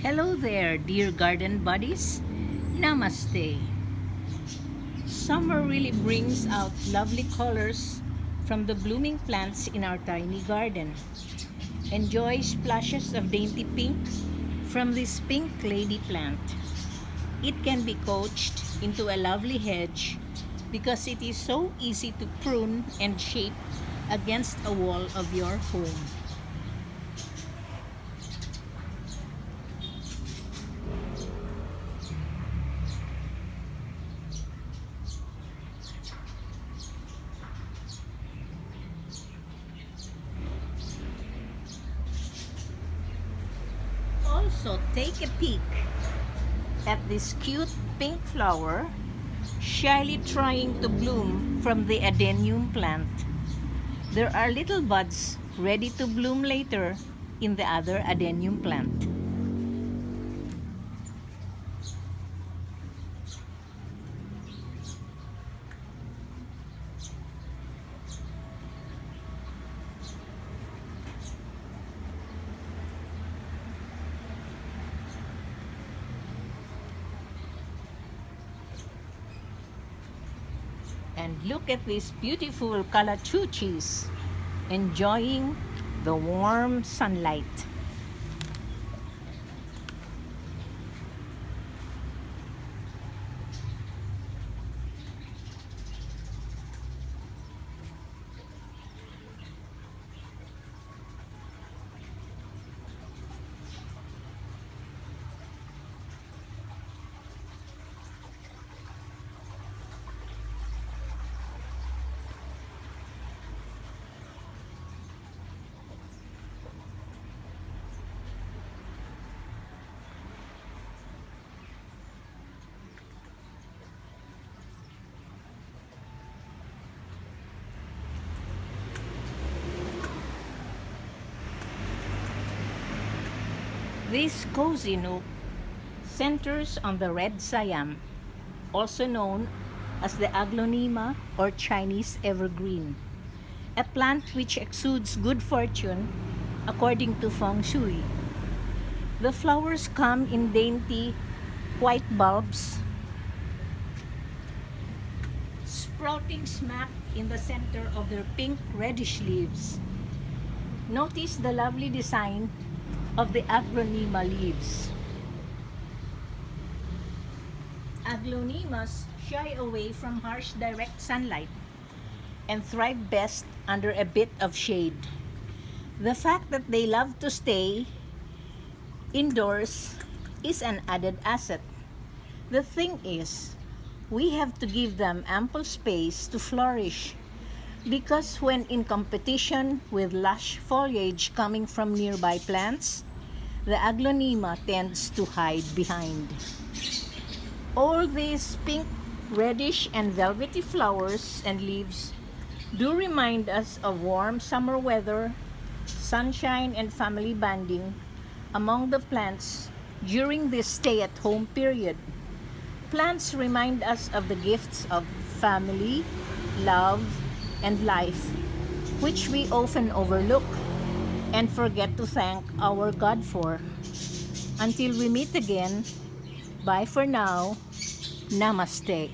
Hello there, dear garden buddies. Namaste. Summer really brings out lovely colors from the blooming plants in our tiny garden. Enjoy splashes of dainty pink from this pink lady plant. It can be coached into a lovely hedge because it is so easy to prune and shape against a wall of your home. Also, take a peek at this cute pink flower shyly trying to bloom from the Adenium plant. There are little buds ready to bloom later in the other Adenium plant. And look at these beautiful calachuchis enjoying the warm sunlight. This cozy nook centers on the red siam, also known as the aglonima or Chinese evergreen, a plant which exudes good fortune according to feng shui. The flowers come in dainty white bulbs, sprouting smack in the center of their pink reddish leaves. Notice the lovely design of the aglonima leaves. Aglonimas shy away from harsh direct sunlight and thrive best under a bit of shade. The fact that they love to stay indoors is an added asset. The thing is, we have to give them ample space to flourish, because when in competition with lush foliage coming from nearby plants, the aglonima tends to hide behind. All these pink, reddish, and velvety flowers and leaves do remind us of warm summer weather, sunshine, and family bonding among the plants during this stay-at-home period. Plants remind us of the gifts of family, love, and life, which we often overlook and forget to thank our God for. Until we meet again, bye for now. Namaste.